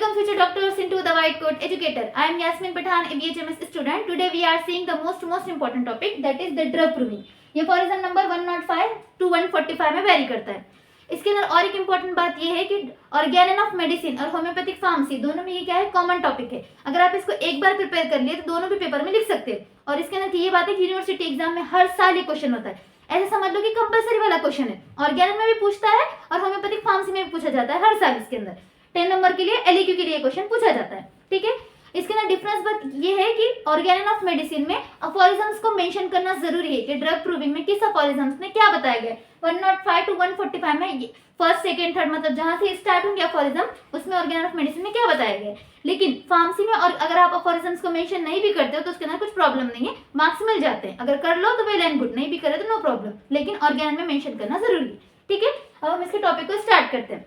Welcome future doctors into the white coat educator. I am Yasmin Pathan, a BHMS student. Today we are seeing the most important topic, that is the drug proving. ये for example number 105 to 145 में very करता है. इसके अंदर और एक important बात ये है कि ऑर्गेनन ऑफ मेडिसिन और होम्योपैथिक फार्मेसी दोनों में ये क्या है, कॉमन टॉपिक है. अगर आप इसको एक बार प्रिपेयर कर लिए तो दोनों भी पेपर में लिख सकते हैं. और इसके अंदर ये बात है कि यूनिवर्सिटी एग्जाम में हर साल ये क्वेश्चन होता है. ऐसे समझ लो कि कंपलसरी वाला क्वेश्चन है. ऑर्गेनन में भी पूछता है और होम्योपैथिक फार्मेसी में भी पूछा जाता है हर साल. इसके अंदर 10 नंबर के लिए एलईक्यू के लिए क्वेश्चन पूछा जाता है. ठीक है. इसके अंदर डिफरेंस बात ये है कि ऑर्गेनन ऑफ मेडिसिन में अफोरिजम्स को मेंशन करना जरूरी है कि ड्रग प्रूविंग में किस अफोरिजम्स में क्या बताया गया है. 105 to 145 में फर्स्ट सेकंड थर्ड मतलब जहां से स्टार्ट होंगे अफोरिजम उसमें ऑर्गेनन ऑफ मेडिसिन में क्या बताया गया है. लेकिन फार्मेसी में और अगर आप अफोरिजम्स को मेंशन नहीं भी करते हो तो उसके अंदर कुछ प्रॉब्लम नहीं है, मार्क्स मिल जाते हैं. अगर कर लो तो वेल एंड गुड, नहीं भी करे तो नो प्रॉब्लम, लेकिन ऑर्गेनन में मेंशन करना जरूरी है. ठीक है. अब हम इसके टॉपिक को स्टार्ट करते हैं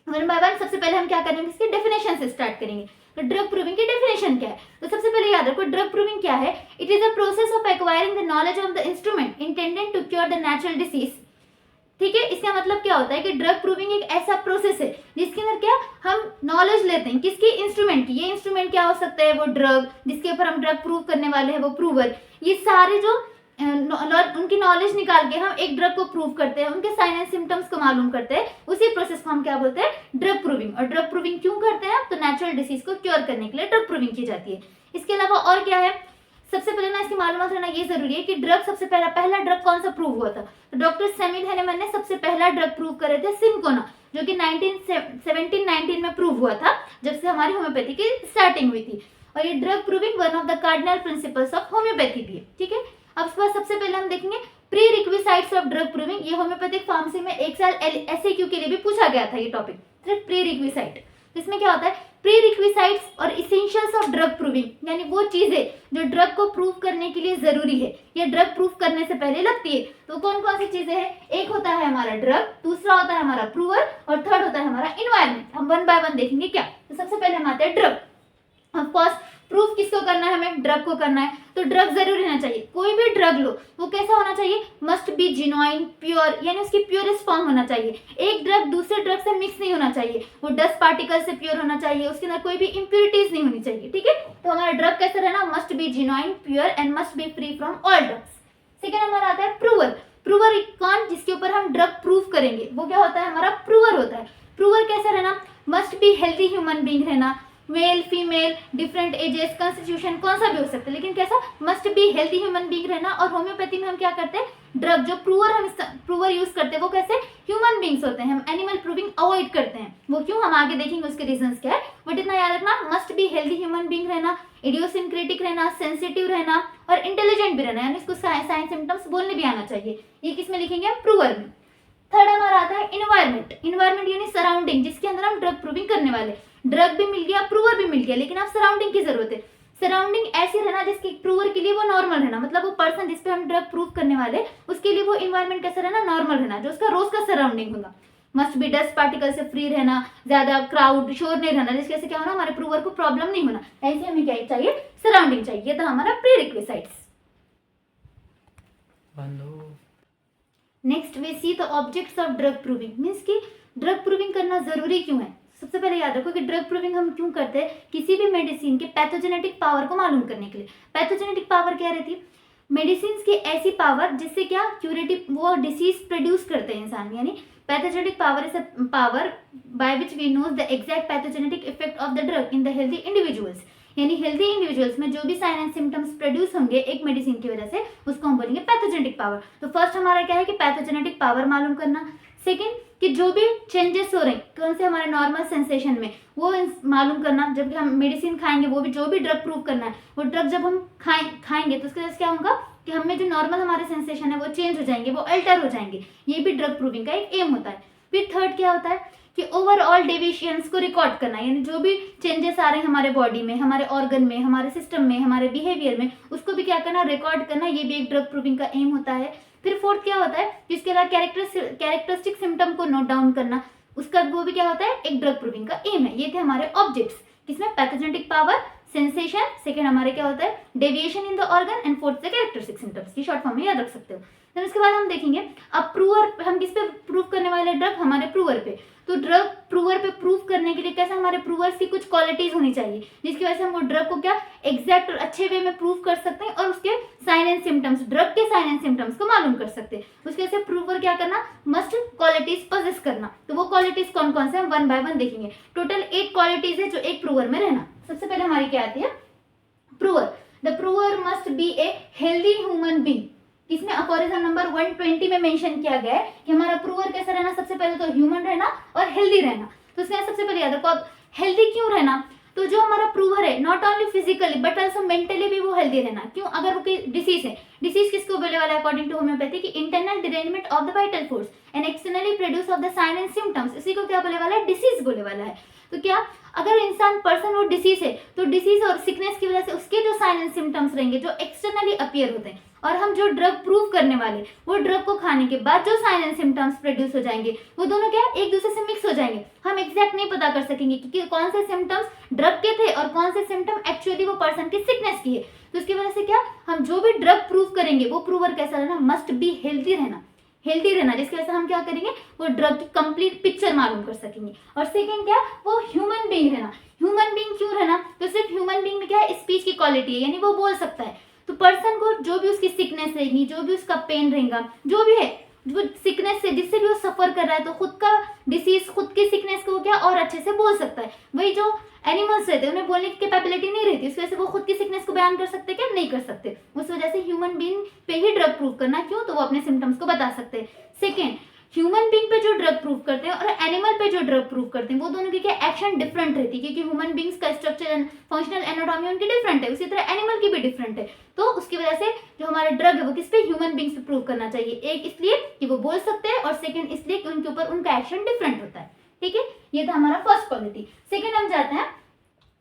वन बाय वन. सबसे पहले हम क्या करेंगे, इसकी डेफिनेशन से स्टार्ट करेंगे. तो ड्रग प्रूविंग की डेफिनेशन क्या है, तो सबसे पहले याद रखो ड्रग प्रूविंग क्या है. It is a process of acquiring the knowledge of the instrument intended to cure the natural disease. ठीक है. इसका मतलब क्या होता है कि ड्रग प्रूविंग एक ऐसा प्रोसेस है जिसके अंदर क्या हम नॉलेज लेते हैं किसकी, इंस्ट्रूमेंट की. ये इंस्ट्रूमेंट क्या हो सकता है, वो ड्रग जिसके ऊपर हम ड्रग प्रूव करने वाले हैं वो प्रूवर. ये सारे जो उनकी नॉलेज निकाल के हम एक ड्रग को प्रूव करते हैं, उनके साइन एंड सिम्टम्स को मालूम करते हैं, उसी प्रोसेस को हम क्या बोलते हैं, ड्रग प्रूविंग. और ड्रग प्रूविंग क्यों करते हैं, तो नेचुरल डिसीज को क्योर करने के लिए ड्रग प्रूविंग की जाती है. इसके अलावा और क्या है, सबसे पहले ना इसकी मालूमात रहना ये जरूरी है कि ड्रग सबसे पहला ड्रग कौन सा प्रूव हुआ था. तो डॉक्टर सेमिल हैनेमन ने सबसे पहला ड्रग प्रूव करे थे सिंकोना, जो कि 1719 में प्रूव हुआ था, जब से हमारी होम्योपैथी की स्टार्टिंग हुई थी. और ये drug proving one of the cardinal principles of homeopathy भी है. ठीक है. अब इसके बाद सबसे पहले हम देखेंगे प्री रिक्विसाइट्स ऑफ ड्रग प्रूविंग. ये होम्योपैथिक फार्मेसी में एक साल एसएक्यू के लिए भी पूछा गया था ये टॉपिक, प्री रिक्विसाइट. इसमें क्या होता है, प्री रिक्विसाइट्स और इसेंशियल्स ऑफ ड्रग प्रूविंग, यानी वो चीजें जो ड्रग को प्रूव करने के लिए जरूरी है, ये ड्रग प्रूव करने से पहले लगती है. तो कौन कौन सी चीजें हैं, एक होता है हमारा ड्रग, दूसरा होता है हमारा प्रूवर और थर्ड होता है हमारा इन्वायरमेंट. हम वन बाय वन देखेंगे क्या. तो सबसे पहले हम आते हैं ड्रग. ऑफ कोर्स प्रूफ किसको करना है, हमें ड्रग को करना है. तो ड्रग जरूर रहना चाहिए. कोई भी ड्रग लो वो कैसा होना चाहिए, मस्ट बी जेन्युइन प्योर, यानी उसकी प्योरेस्ट फॉर्म होना चाहिए. एक ड्रग दूसरे ड्रग से मिक्स नहीं होना चाहिए, वो डस्ट पार्टिकल से प्योर होना चाहिए, उसके अंदर कोई भी इंप्योरिटीज नहीं होनी चाहिए. ठीक है. तो हमारा ड्रग कैसा रहना, must B genuine pure and must be free from all drugs. Second हमारा आता है प्रूवर. प्रूवर कौन, जिसके ऊपर हम ड्रग प्रूव करेंगे, वो क्या होता है, हमारा प्रूवर होता है. प्रूवर कैसा रहना, must be healthy human being रहना, male female different ages constitution कौन सा भी हो सकता है, लेकिन कैसा, must be healthy human being रहना. और होम्योपैथी में हम क्या करते हैं, ड्रग जो प्रूवर यूज करते हैं वो कैसे ह्यूमन बींग्स होते हैं. हम एनिमल प्रूविंग अवॉइड करते हैं. वो क्यों, हम आगे देखेंगे उसके रीजंस क्या है. बट इतना याद रखना, must be healthy human being रहना, इडियोसिंक्रेटिक रहना, सेंसिटिव रहना और इंटेलिजेंट भी रहना, यानी इसको साइन सिम्टम्स बोलने भी आना चाहिए. ये किस में लिखेंगे हम, प्रूवर में. थर्ड हमारा आता है इन्वायरमेंट. इन्वायरमेंट यानी सराउंडिंग, जिसके अंदर हम ड्रग प्रूविंग करने वाले. ड्रग भी मिल गया, प्रूवर भी मिल गया, लेकिन अब सराउंडिंग की जरूरत है. सराउंडिंग ऐसी रहना जिसके प्रूवर के लिए वो नॉर्मल रहना, मतलब वो पर्सन जिस पे हम ड्रग प्रूव करने वाले उसके लिए वो इन्वायरमेंट कैसा रहना, नॉर्मल रहना, जो उसका रोज का सराउंडिंग होगा. मस्ट बी डस्ट पार्टिकल से फ्री रहना, ज्यादा क्राउड शोर नहीं रहना, जिसके से क्या होना, हमारे प्रूवर को प्रॉब्लम नहीं होना. ऐसे हमें क्या चाहिए, सराउंडिंग चाहिए. ये था हमारा prerequisites. Next we see the objects of drug proving. Means की ड्रग प्रूविंग करना जरूरी क्यों है. सबसे पहले याद रखो कि ड्रग प्रूविंग हम क्यों करते हैं, किसी भी मेडिसिन के पैथोजेनेटिक पावर को मालूम करने के लिए. पैथोजेनेटिक पावर क्या रहती है, मेडिसिन की ऐसी पावर जिससे क्या क्यूरेटिव वो डिसीज प्रोड्यूस करते हैं इंसान. यानी pathogenetic power is a power by which we knows the exact pathogenetic effect of the drug in the healthy individuals. यानी हेल्दी इंडिविजुअल्स में जो भी साइन एंड सिम्टम्स प्रोड्यूस होंगे एक मेडिसिन की वजह से, उसको हम बोलेंगे पैथोजेनेटिक पावर. तो फर्स्ट हमारा क्या है कि पैथोजेनेटिक पावर मालूम करना. सेकेंड कि जो भी चेंजेस हो रहे हैं कौन से हमारे नॉर्मल सेंसेशन में वो मालूम करना. जब भी हम मेडिसिन खाएंगे, वो भी जो भी ड्रग प्रूव करना है, वो ड्रग जब हम खाएंगे तो उसके वजह से क्या होगा कि हमें जो नॉर्मल हमारे सेंसेशन है वो चेंज हो जाएंगे, वो अल्टर हो जाएंगे. ये भी ड्रग प्रूविंग का एक एम होता है. फिर थर्ड क्या होता है कि ओवरऑल डेविएशंस को रिकॉर्ड करना, यानी जो भी चेंजेस आ रहे हैं हमारे बॉडी में, हमारे ऑर्गन में, हमारे सिस्टम में, हमारे बिहेवियर में, उसको भी क्या करना, रिकॉर्ड करना. ये भी एक ड्रग प्रूविंग का एम होता है. फिर फोर्थ क्या होता है, जिसके अलावा कैरेक्टरिस्टिक सिम्टम को नोट डाउन करना, उसका वो भी क्या होता है, एक ड्रग प्रूविंग का एम है. ये थे हमारे ऑब्जेक्ट्स, किसमें, पैथोजेनेटिक पावर, सेंसेशन, सेकंड हमारे क्या होता है, deviation in the organ and fourth the characteristic symptoms. की शॉर्ट फॉर्म में याद रख सकते हो. फिर उसके बाद हम देखेंगे अब प्रूवर, हम किस पे प्रूव करने वाले ड्रग, हमारे प्रूवर पे. तो ड्रग प्रूवर पे प्रूव करने करने के लिए कैसे हमारे प्रूवर्स की कुछ क्वालिटीज होनी चाहिए जिसकी वजह से हम वो ड्रग को क्या एग्जैक्ट और अच्छे वे में प्रूव कर सकते हैं और उसके साइन एंड सिम्टम्स, ड्रग के साइन एंड सिम्टम्स को मालूम कर सकते हैं। उसके वजह से प्रूवर क्या करना, मस्ट क्वालिटीज पोजेस करना। तो वो क्वालिटीज कौन कौन से हम वन बाय वन देखेंगे। टोटल 8 क्वालिटीज है जो एक प्रूवर में रहना। सबसे पहले हमारी क्या आती है, prover. The prover must B a healthy human being. इसमें अफोरिज्म नंबर 120 में मेंशन किया गया है कि हमारा प्रूवर कैसा रहना, सबसे पहले तो ह्यूमन रहना और हेल्दी रहना। तो इसमें सबसे पहले याद रखो, अब हेल्दी क्यों रहना, तो जो हमारा प्रूवर है not only physically but also mentally भी वो हेल्दी रहना। क्यों, अगर वो कोई डिसीज है, डिसीज किसको बोले वाला है अकॉर्डिंग टू होम्योपैथी की internal derangement of the vital force and externally produce of the sign and symptoms, इसी को क्या बोले वाला है, डिसीज बोले वाला है। तो क्या अगर इंसान पर्सन वो डिसीज है तो डिसीज और सिकनेस की वजह से उसके जो साइन एंड सिम्टम्स रहेंगे जो एक्सटर्नली अपीयर होते हैं, और हम जो ड्रग प्रूव करने वाले वो ड्रग को खाने के बाद जो साइन एंड सिम्टम्स प्रोड्यूस हो जाएंगे वो दोनों क्या एक दूसरे से मिक्स हो जाएंगे। हम एग्जैक्ट नहीं पता कर सकेंगे कि कौन से सिम्टम्स ड्रग के थे और कौन से सिम्टम एक्चुअली वो पर्सन की सिकनेस की है। तो इसकी वजह से क्या हम जो भी ड्रग प्रूव करेंगे वो प्रूवर कैसा रहना, मस्ट बी हेल्दी रहना, हेल्दी रहना, जिसकी वजह से हम क्या करेंगे वो ड्रग की कंप्लीट पिक्चर मालूम कर सकेंगे। और सेकंड क्या, वो ह्यूमन बीइंग रहना। ह्यूमन बीइंग क्यों रहना, तो सिर्फ ह्यूमन बीइंग में क्या है, स्पीच की क्वालिटी है, यानी वो बोल सकता है। तो पर्सन को जो भी उसकी सिकनेस रहेगी, जो भी उसका पेन रहेगा, जो भी है जो सिकनेस से जिससे भी वो सफर कर रहा है, तो खुद का डिसीज, खुद की सिकनेस को क्या और अच्छे से बोल सकता है। वही जो एनिमल्स रहते हैं उन्हें बोलने की कैपेबिलिटी नहीं रहती, उसकी वजह से वो खुद की सिकनेस को बयान कर सकते क्या, नहीं कर सकते। उस वजह से ह्यूमन बीइंग पे ही ड्रग प्रूव करना, क्यों, तो वो अपने सिम्टम्स को बता सकते हैं। सेकेंड, ह्यूमन बीइंग पे जो ड्रग प्रूव करते हैं और एनिमल पे जो ड्रग प्रूव करते हैं वो दोनों की क्या एक्शन डिफरेंट रहती है, क्योंकि ह्यूमन बीइंग्स का स्ट्रक्चर एंड फंक्शनल एनाटॉमी उनकी डिफरेंट है, उसी तरह एनिमल की भी डिफरेंट है। तो उसकी वजह से जो हमारा ड्रग है वो किस पे, ह्यूमन बीइंग्स पे प्रूव करना चाहिए। एक इसलिए कि वो बोल सकते हैं और सेकंड इसलिए कि उनके ऊपर उनका एक्शन डिफरेंट होता है। ठीक है, ये था हमारा फर्स्ट क्वालिटी। सेकंड हम जाते हैं,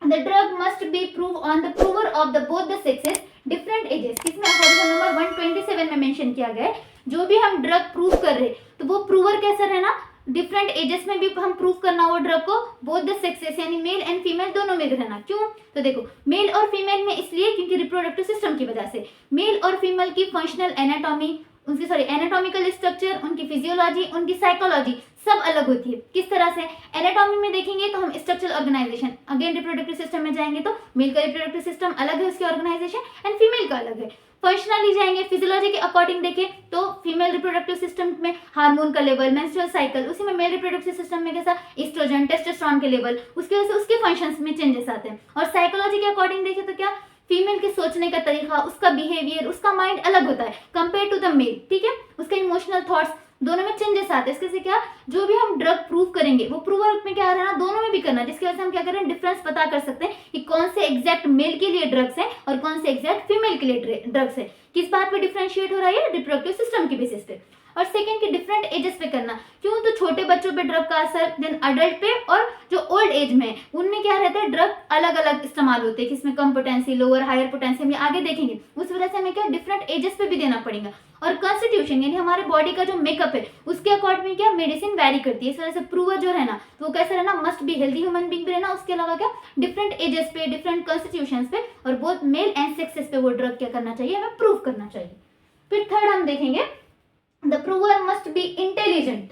the drug must be prove on the prover of the both the sexes different ages. इसमें अफोरिज्म नंबर 127 में मेंशन किया गया है जो भी हम ड्रग प्रूव कर रहे तो वो प्रूवर कैसा रहना, डिफरेंट एजेस में भी हम प्रूव करना वो ड्रग को, बोथ द सेक्सेस यानी मेल एंड फीमेल दोनों में रहना। क्यों, तो देखो मेल और फीमेल में इसलिए क्योंकि रिप्रोडक्टिव सिस्टम की वजह से मेल और फीमेल की फंक्शनल एनाटॉमी, उनकी एनाटॉमिकल स्ट्रक्चर, उनकी फिजियोलॉजी, उनकी साइकोलॉजी सब अलग होती है। किस तरह से, एनाटॉमी में देखेंगे तो हम structural organization, again reproductive system में जाएंगे तो मेल का रिप्रोडक्टिव सिस्टम अलग है उसकी ऑर्गेनाइजेशन एंड फीमेल का अलग है। फंक्शनली जाएंगे, फिजियोलॉजी के अकॉर्डिंग देखें तो फीमेल रिप्रोडक्टिव सिस्टम में हार्मोन का लेवल, मेंस्ट्रुअल साइकिल, उसी में मेल रिप्रोडक्टिव सिस्टम में कैसा एस्ट्रोजन, टेस्टोस्टेरोन के लेवल, उसकी वजह से उसके फंक्शंस में चेंजेस आते हैं। और साइकोलॉजी के अकॉर्डिंग देखें तो क्या, फीमेल के सोचने का तरीका, उसका बिहेवियर, उसका माइंड अलग होता है कंपेयर टू द मेल। ठीक है, उसके इमोशनल थॉट्स दोनों में चेंजेस आते हैं। इसके से क्या, जो भी हम ड्रग प्रूव करेंगे वो प्रूवर में क्या रहना, दोनों में भी करना, जिसकी वजह से हम क्या करें, डिफरेंस पता कर सकते हैं कि कौन से एग्जैक्ट मेल के लिए ड्रग्स है और कौन से एग्जैक्ट फीमेल के लिए ड्रग्स है। किस बात पे डिफरेंशिएट हो रहा है, रिप्रोडक्टिव सिस्टम की बेसिस पे। और सेकंड की डिफरेंट एजेस पे करना, क्यों, तो छोटे बच्चों पे ड्रग का असर, देन अडल्ट पे, और जो ओल्ड एज में उनमें क्या रहता है, ड्रग अलग अलग इस्तेमाल होते हैं, किसमें कम पोटेंसी, लोअर, हायर पोटेंसी, हम आगे देखेंगे। उस वजह से हमें क्या डिफरेंट एजेस पे भी देना पड़ेगा। और कॉन्स्टिट्यूशन यानी हमारे बॉडी का जो मेकअप है उसके अकॉर्डिंग क्या मेडिसिन वैरी करती है। इस वजह से प्रूवर जो रहना तो वो कैसे रहना, must be healthy human being भी रहना, उसके अलावा क्या डिफरेंट एजेस पे, डिफरेंट कॉन्स्टिट्यूशंस पे और बोथ मेल एंड सेक्सेस पे वो ड्रग क्या करना चाहिए, हमें प्रूव करना चाहिए। फिर थर्ड हम देखेंगे, the prover must be intelligent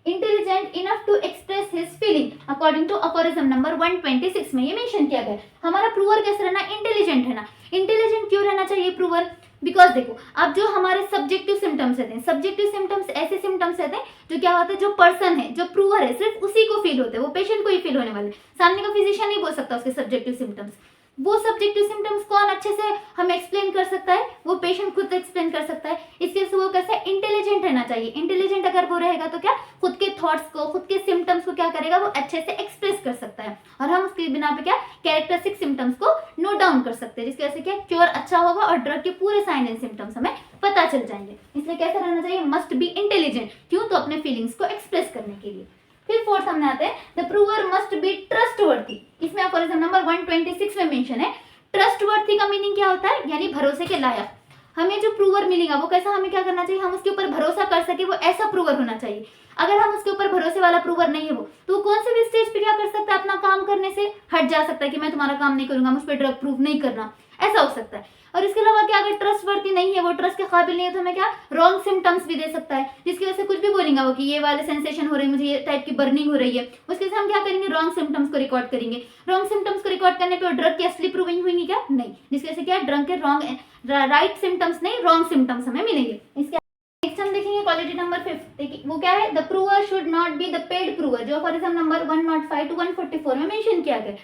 enough to express his feeling according to aphorism number 126 में ये मेंशन किया गया है। हमारा प्रूवर कैसे रहना, इंटेलिजेंट रहना। इंटेलिजेंट क्यों रहना चाहिए प्रूवर, बिकॉज देखो अब जो हमारे सब्जेक्टिव सिम्टम्स रहते हैं, सब्जेक्टिव सिम्टम्स ऐसे सिम्टम्स रहते हैं जो क्या होता है, जो पर्सन है, जो प्रूवर है, सिर्फ उसी को फील होते हैं, वो पेशेंट को ही फील होने वाले, सामने का फिजिशियन नहीं बोल सकता उसके सब्जेक्टिव सिम्टम्स। वो सब्जेक्टिव सिम्टम्स कौन अच्छे से हमें एक्सप्लेन कर सकता है, वो पेशेंट खुद एक्सप्लेन कर सकता है। इसके लिए वो कैसे इंटेलिजेंट रहना चाहिए। इंटेलिजेंट अगर वो रहेगा तो क्या खुद के थॉट्स को, खुद के सिम्टम्स को क्या करेगा, वो अच्छे से एक्सप्रेस कर सकता है और हम उसके बिना पे क्या कैरेक्टरिस्टिक सिम्टम्स को नोट डाउन कर सकते हैं, जिसकी वजह से क्या क्योर अच्छा होगा और ड्रग के पूरे साइन एंड सिम्टम्स हमें पता चल जाएंगे। इसलिए कैसा रहना चाहिए, मस्ट बी इंटेलिजेंट। क्यों, तो अपने फीलिंग्स को एक्सप्रेस करने के लिए। फिर फोर्थ हमने आते हैं, the prover must B trustworthy. इसमें अफोरिज्म नंबर 126 में मेंशन है। ट्रस्टवर्थी का मीनिंग क्या होता है, यानी भरोसे के लायक। हमें जो प्रूवर मिलेगा वो कैसा, हमें क्या करना चाहिए, हम उसके ऊपर भरोसा कर सके, वो ऐसा प्रूवर होना चाहिए। अगर हम उसके ऊपर भरोसे वाला प्रूवर नहीं है वो, तो कौन से भी स्टेज पे क्या कर सकता है, अपना काम करने से हट जा सकता है कि मैं तुम्हारा काम नहीं करूंगा, मुझ पर ड्रग प्रूव नहीं करना, ऐसा हो सकता है। और इसके अलावा क्या, अगर ट्रस्टवर्दी नहीं है, वो ट्रस्ट के काबिल नहीं है, तो हमें क्या रॉन्ग सिम्टम्स भी दे सकता है, जिसकी वजह से कुछ भी बोलेंगे वो कि ये वाले सेंसेशन हो रही है, मुझे ये टाइप की बर्निंग हो रही है, उसके वजह से हम क्या करेंगे, रॉन्ग सिम्टम्स को रिकॉर्ड करेंगे। रॉन्ग सिम्टम्स को रिकॉर्ड करने पर ड्रग की असली प्रूविंग हुई क्या, नहीं, जिसकी वजह से क्या ड्रग के रॉन्ग राइट सिम्टम्स नहीं, रॉन्ग सिम्टम्स हमें मिलेंगे। इसके नेक्स्ट हम देखेंगे क्वालिटी नंबर 5, देखिए वो क्या है, the prover should not be the paid prover, जो फॉर एग्जाम्पल नंबर 105 to 144 में मेंशन किया गया।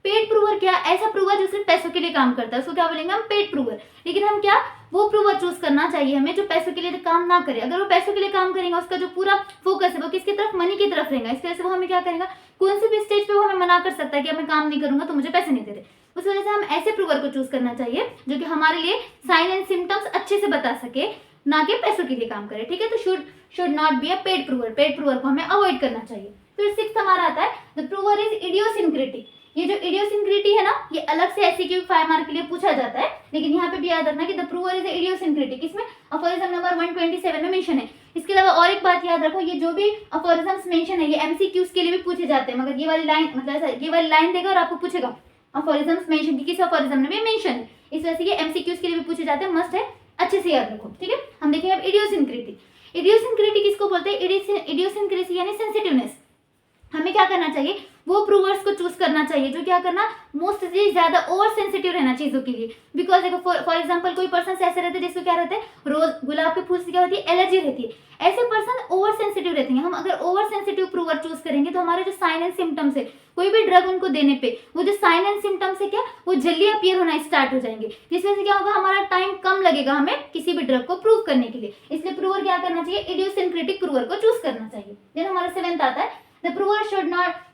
पेड प्रूवर क्या, ऐसा प्रूवर जो सिर्फ पैसों के लिए काम करता है, उसको क्या बोलेंगे हम, पेड प्रूवर। लेकिन हम क्या, वो प्रूवर चूज करना चाहिए हमें जो पैसों के लिए काम ना करे। अगर वो पैसों के लिए काम करेगा, उसका जो पूरा फोकस है वो किसकी तरफ, मनी की तरफ रहेगा, इसकी वजह से वो हमें क्या करेगा, कौन सी भी स्टेज पे वो हमें मना कर सकता है कि मैं काम नहीं करूंगा तो मुझे पैसे नहीं दे रहे। उस वजह से हम ऐसे प्रूवर को चूज करना चाहिए जो कि हमारे लिए साइन एंड सिम्टम्स अच्छे से बता सके, ना कि पैसों के लिए काम करे, ठीक है। तो should not be a paid prover, paid prover को हमें अवॉइड करना चाहिए। फिर 6 हमारा आता है, द प्रूवर इज इडियोसिंक्रेटिक। ये जो इडियोसिंक्रेटी है ना, ये अलग से एससीक्यू 5 मार्क के लिए पूछा जाता है, लेकिन यहाँ पे भी याद रखना कि द प्रूवर इज इडियोसिंक्रेटिक, इसमें अफोरिज्म नंबर 127 में मेंशन है। इसके अलावा और एक बात याद रखो, ये जो भी अफोरिज्म्स मेंशन है ये एमसीक्यूज के लिए भी पूछे जाते हैं, मगर ये वाली लाइन मतलब ये वाली लाइन देगा और आपको पूछेगा अफोरिज्म्स मेंशन, किस अफोरिज्म में भी मेंशन है, इस वजह से ये एमसीक्यूज के लिए भी पूछे जाते हैं, मस्ट है, अच्छे से याद रखो, ठीक है। हम देखेंगे अब इडियोसिंक्रेटी। इडियोसिंक्रेटी किसको बोलते हैं, इडियोसिंक्रेसी यानी सेंसिटिवनेस। हमें क्या करना चाहिए, वो प्रूवर्स को चूज करना चाहिए जो क्या करना, मोस्टली ज्यादा ओवर सेंसिटिव रहना चीजों के लिए। बिकॉज देखो फॉर एग्जांपल कोई पर्सन ऐसे रहते हैं जिसको क्या रहते हैं, रोज गुलाब के फूल से क्या होती है, एलर्जी रहती है, ऐसे पर्सन ओवर सेंसिटिव रहते हैं। हम अगर ओवर सेंसिटिव प्रूवर चूज करेंगे तो हमारे जो साइन एंड सिम्टम्स है, कोई भी ड्रग उनको देने पे वो जो साइन एंड सिम्टम्स है क्या, वो जल्दी अपीयर होना स्टार्ट हो जाएंगे, जिस वजह से क्या होगा, हमारा टाइम कम लगेगा हमें किसी भी ड्रग को प्रूव करने के लिए। इसलिए प्रूवर क्या करना चाहिए, इडियोसिंक्रेटिक प्रूवर को चूज करना चाहिए। देन हमारा 7th आता है, the prover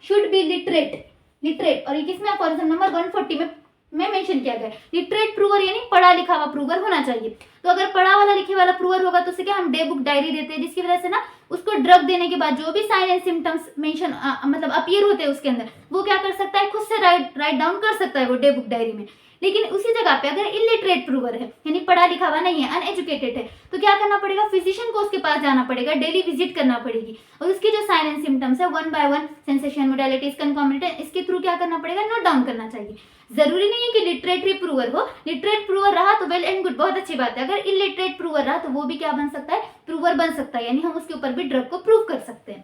should be literate, और ये किसमें अफोरिज्म नंबर 140 में मेंशन किया गया है। लिटरेट प्रूवर यानी पढ़ा लिखा हुआ प्रूवर होना चाहिए। तो अगर पढ़ा वाला लिखे वाला प्रूवर होगा तो उसे क्या हम डे बुक डायरी देते हैं, जिसकी वजह से ना उसको ड्रग देने के बाद जो भी साइन एंड सिम्टम्स मेंशन मतलब अपीयर होते हैं उसके अंदर, वो क्या कर सकता है, खुद से राइट डाउन कर सकता है वो डे बुक डायरी में। लेकिन उसी जगह पे अगर इलिटरेट प्रूवर है, यानी पढ़ा लिखा हुआ नहीं है, अनएजुकेटेड है, तो क्या करना पड़ेगा, फिजिशियन को उसके पास जाना पड़ेगा, डेली विजिट करना पड़ेगी, और उसकी जो साइन एंड सिम्टम्स है 1 by 1 सेंसेशन, मोडालिटीज, कंकॉमिनेंट, इसके थ्रू क्या करना पड़ेगा, नोट डाउन करना चाहिए। जरूरी नहीं है कि लिटरेटरी प्रूवर हो, लिटरेट प्रूवर रहा तो वेल एंड गुड, बहुत अच्छी बात है। अगर इलिटरेट प्रूवर रहा तो वो भी क्या बन सकता है, प्रूवर बन सकता है, यानी हम उसके ऊपर भी ड्रग को प्रूव कर सकते हैं।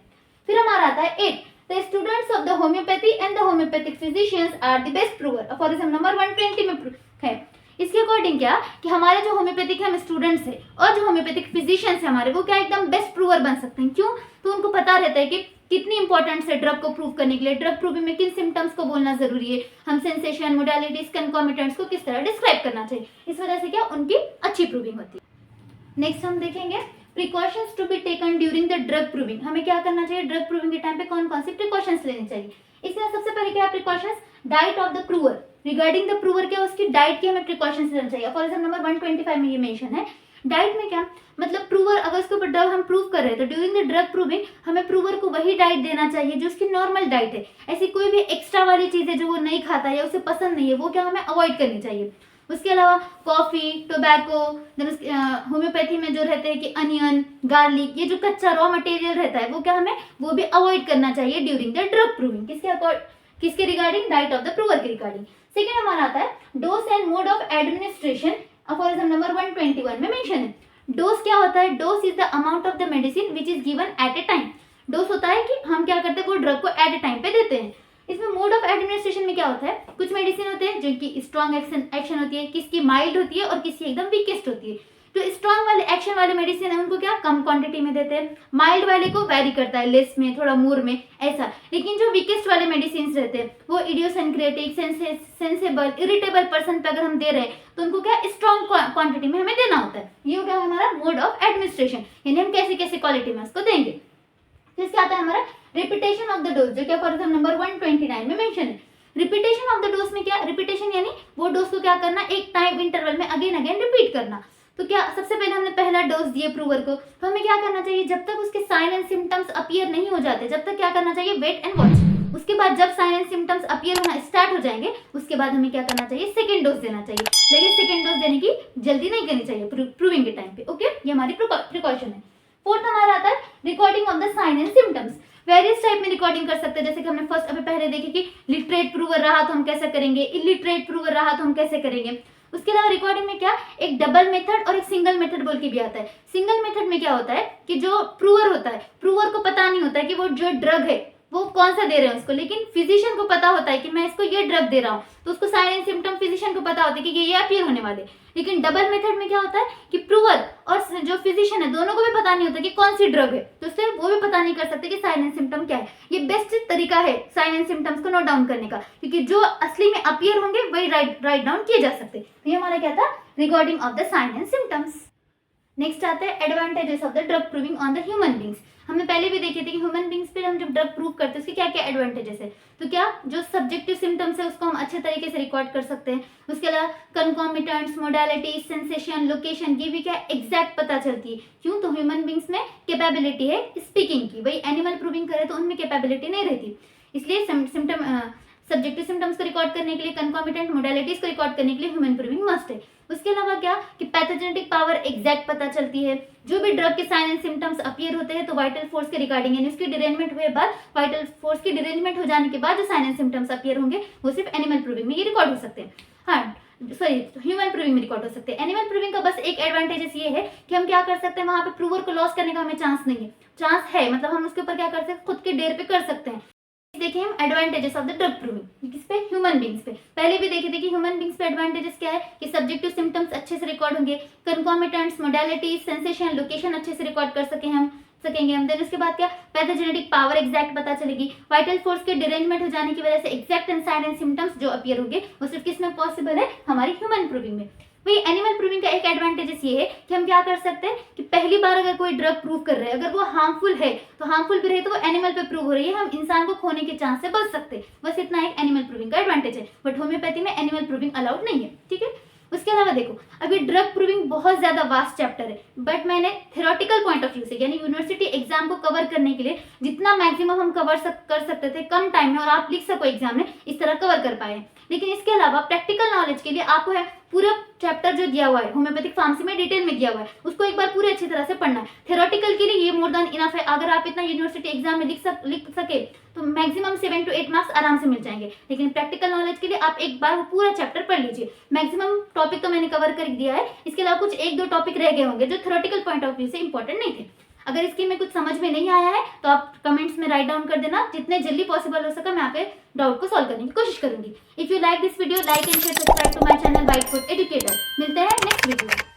फिर हमारा आता है 8, the students of the homeopathy and the homeopathic physicians are the best prover, aphorism number 120 में है। इसके अकॉर्डिंग क्या कि हमारे जो होम्योपैथिक हम स्टूडेंट्स है और जो होम्योपैथिक फिजिशियंस है हमारे, वो क्या एकदम बेस्ट प्रूवर बन सकते हैं। क्यों, तो उनको पता रहता है कि कितनी इंपॉर्टेंट है ड्रग को प्रूव करने के लिए, ड्रग प्रूविंग में किन सिम्टम्स को बोलना जरूरी है, हम सेंसेशन, मोडालिटीज, कंकॉमिनेंट्स को किस तरह डिस्क्राइब करना चाहिए, इस वजह से क्या उनकी अच्छी प्रूविंग होती है। नेक्स्ट हम देखेंगे precautions to be taken during the drug proving. हमें क्या करना चाहिए, ड्रग प्रूविंग के टाइम पे कौन कौन सी प्रिकॉशंस लेनी चाहिए। इसमें सबसे पहले क्या precautions, diet of the prover, regarding the prover क्या उसकी डाइट की हमें प्रिकॉशंस लेना चाहिए। फॉर एग्जाम्पल नंबर 125 में ये मेंशन है। डाइट में क्या मतलब, प्रूवर अगर उसके ऊपर ड्रग हम प्रूव कर रहे हैं तो ड्यूरिंग द ड्रग प्रूविंग हमें प्रूवर को वही डाइट देना चाहिए जो उसकी नॉर्मल डाइट है। ऐसी कोई भी एक्स्ट्रा वाली चीज है जो वो नहीं खाता है या उसे पसंद नहीं है, वो क्या हमें अवॉइड करनी चाहिए। उसके अलावा कॉफी, टोबैको, होम्योपैथी में जो रहते हैं कि अनियन, गार्लिक, ये जो कच्चा रॉ मटेरियल रहता है वो क्या हमें वो भी अवॉइड करना चाहिए ड्यूरिंग द ड्रग प्रूविंग। किसके regarding, diet of the prover के रिगार्डिंग। सेकेंड हमारा आता है dose and mode of administration, aphorism number 121 में मेंशन है। डोज क्या होता है, dose is the amount of the medicine which is given at A time. Dose होता है कि हम क्या करते हैं, वो ड्रग को एट ए टाइम पे देते हैं। इसमें मोड ऑफ एडमिनिस्ट्रेशन में क्या होता है, कुछ मेडिसिन होते हैं जिनकी स्ट्रॉन्ग एक्शन होती है, किसकी माइल्ड होती है और किसकी एकदम वीकेस्ट होती है। जो स्ट्रॉन्ग वाले एक्शन वाले मेडिसिन है उनको क्या कम क्वांटिटी में देते हैं, माइल्ड वाले को वेरी करता है, लेस में, थोड़ा मोर में, ऐसा। लेकिन जो वीकेस्ट वाले मेडिसिन रहते हैं वो इडियोसिंक्रेटिक, सेंसेबल, इरिटेबल पर्सन पे अगर हम दे रहे हैं तो उनको क्या स्ट्रॉन्ग क्वांटिटी में हमें देना होता है। ये हो गया हमारा मोड ऑफ एडमिनिस्ट्रेशन, यानी हम कैसे कैसे क्वालिटी में उसको देंगे। फिर क्या आता है हमारा रिपीटेशन ऑफ द डोज, जो क्या फॉर एग्जाम्पल नंबर 129 में मेंशन है। रिपीटेशन ऑफ द डोज में क्या, रिपीटेशन यानी वो डोज को क्या करना, एक टाइम इंटरवल में अगेन अगेन रिपीट करना। तो क्या सबसे पहले हमने पहला डोज दिए प्रूवर को, तो हमें क्या करना चाहिए, जब तक उसके साइन एंड सिम्टम्स अपीयर नहीं हो जाते जब तक क्या करना चाहिए, वेट एंड वॉच। उसके बाद जब साइन एंड सिम्टम्स अपीयर होना स्टार्ट हो जाएंगे उसके बाद हमें क्या करना चाहिए, सेकंड डोज देना चाहिए। लेकिन सेकंड डोज देने की जल्दी नहीं करनी चाहिए प्रूविंग के टाइम पे। ओके, ये हमारी प्रिकॉशन है। फोर्थ हमारा आता है recording of the sign and symptoms. Various type में रिकॉर्डिंग कर सकते हैं, जैसे कि हमने फर्स्ट अभी पहले देखे कि लिटरेट प्रूवर रहा तो हम कैसे करेंगे, इलिटरेट प्रूवर रहा तो हम कैसे करेंगे। उसके अलावा रिकॉर्डिंग में क्या, एक डबल मेथड और एक सिंगल मेथड बोल के भी आता है। सिंगल मेथड में क्या होता है कि जो प्रूवर होता है, प्रूवर को पता नहीं होता है कि वो जो ड्रग है वो कौन सा दे रहे हैं उसको, लेकिन फिजिशियन को पता होता है कि मैं इसको ये ड्रग दे रहा हूँ, तो उसको साइन एंड सिम्टम फिजिशियन को पता होता है कि ये अपीयर होने वाले। लेकिन डबल मेथड में क्या होता है कि प्रूवर और जो फिजिशियन है दोनों को भी पता नहीं होता कि कौन सी ड्रग है, तो उससे वो भी पता नहीं कर सकते कि साइन एंड सिम्टम क्या है। ये बेस्ट तरीका है साइन एंड सिम्टम्स को नोट डाउन करने का, क्योंकि जो असली में अपीयर होंगे वही राइट डाउन किए जा सकते। तो ये हमारा क्या था, recording of the sign and symptoms. Next आता है advantages of the drug proving on the human beings. हमने पहले भी देखे थे कि ह्यूमन बींग्स पे हम जब ड्रग प्रूव करते हैं उसके क्या क्या एडवांटेजेस है। तो क्या, जो सब्जेक्टिव सिम्टम्स है उसको हम अच्छे तरीके से रिकॉर्ड कर सकते हैं। उसके अलावा कंकॉमिटेंट्स, मोडालिटी, सेंसेशन, लोकेशन की भी क्या एग्जैक्ट पता चलती है। क्यों, तो ह्यूमन बींग्स में कैपेबिलिटी है स्पीकिंग की, वही एनिमल प्रूविंग करे तो उनमें कैपेबिलिटी नहीं रहती। इसलिए सिम्टम सब्जेक्टिव सिम्टम्स को रिकॉर्ड करने के लिए, कंकॉमिटेंट मोडालिटीज को रिकॉर्ड करने के लिए ह्यूमन प्रूविंग मस्ट है। उसके अलावा क्या कि पैथोजेनेटिक पावर एग्जैक्ट पता चलती है। जो भी ड्रग के साइन एंड सिम्टम्स अपीयर होते हैं तो वाइटल फोर्स के रिगार्डिंग, यानी उसकी डिरेंजमेंट हुए बाद, वाइटल फोर्स की डिरेंजमेंट हो जाने के बाद जो साइन एंड सिम्टम्स अपीयर होंगे वो सिर्फ एनिमल प्रूविंग में ये रिकॉर्ड हो सकते हैं। हाँ सॉरी, ह्यूमन प्रूविंग में रिकॉर्ड हो सकते हैं। एनिमल प्रूविंग का बस एक एडवांटेजेस ये है कि हम क्या कर सकते हैं, वहां पे प्रूवर को लॉस करने का हमें चांस नहीं है। चांस है मतलब हम उसके ऊपर क्या कर सकते हैं, खुद के डेर पे कर सकते हैं। देखिए हम advantages of the drug proving किस पे, ह्यूमन बींग्स पे। पहले भी देखे थे कि ह्यूमन बींग्स पे एडवांटेजेस क्या है कि सब्जेक्टिव सिम्टम्स अच्छे से रिकॉर्ड होंगे, कंकॉमिटेंट्स, मोडालिटीज, सेंसेशन, लोकेशन अच्छे से रिकॉर्ड कर सकेंगे हम। देन उसके बाद क्या, पैथोजेनेटिक पावर एग्जैक्ट पता चलेगी। वाइटल फोर्स के डिरेंजमेंट हो जाने की वजह से exact and sign and symptoms जो अपीयर होंगे वो सिर्फ किसमें पॉसिबल है, हमारी ह्यूमन प्रूविंग में। वही एनिमल प्रूविंग का एक एडवांटेजेस ये है कि हम क्या कर सकते हैं कि पहली बार अगर कोई ड्रग प्रूव कर रहे हैं, अगर वो हार्मफुल है तो हार्मफुल भी रहे तो वो एनिमल पे प्रूव हो रही है, हम इंसान को खोने के चांस से बच सकते हैं। बस इतना एक एनिमल प्रूविंग का एडवांटेज है, बट होम्योपैथी में एनिमल प्रूविंग अलाउड नहीं है। ठीक है, उसके अलावा देखो अभी ड्रग प्रूविंग बहुत ज्यादा वास्ट चैप्टर है, बट मैंने थ्योरेटिकल पॉइंट ऑफ व्यू से यानी यूनिवर्सिटी एग्जाम को कवर करने के लिए जितना मैक्सिमम हम कर सकते थे कम टाइम में और आप लिख सको एग्जाम में, इस तरह कवर कर पाए। लेकिन इसके अलावा प्रैक्टिकल नॉलेज के लिए आपको है पूरा चैप्टर जो दिया हुआ है होम्योपैथिक फार्मेसी में डिटेल में दिया हुआ है, उसको एक बार पूरे अच्छी तरह से पढ़ना है। थ्योरेटिकल के लिए ये मोर देन इनफ है। अगर आप इतना यूनिवर्सिटी एग्जाम में लिख सके तो मैक्सिमम 7 to 8 मार्क्स आराम से मिल जाएंगे। लेकिन प्रैक्टिकल नॉलेज के लिए आप एक बार वो पूरा चैप्टर पढ़ लीजिए। मैक्सिमम टॉपिक तो मैंने कवर कर दिया है, इसके अलावा कुछ 1-2 टॉपिक रह गए होंगे जो थ्योरेटिकल पॉइंट ऑफ व्यू से इंपॉर्टेंट नहीं थे। अगर इसकी में कुछ समझ में नहीं आया है तो आप कमेंट्स में राइट डाउन कर देना, जितने जल्दी पॉसिबल हो सका मैं यहाँ पे डाउट को सॉल्व करने की कोशिश करूंगी। If you like this video, like and share, subscribe to my channel white coat educator. मिलते हैं नेक्स्ट वीडियो में।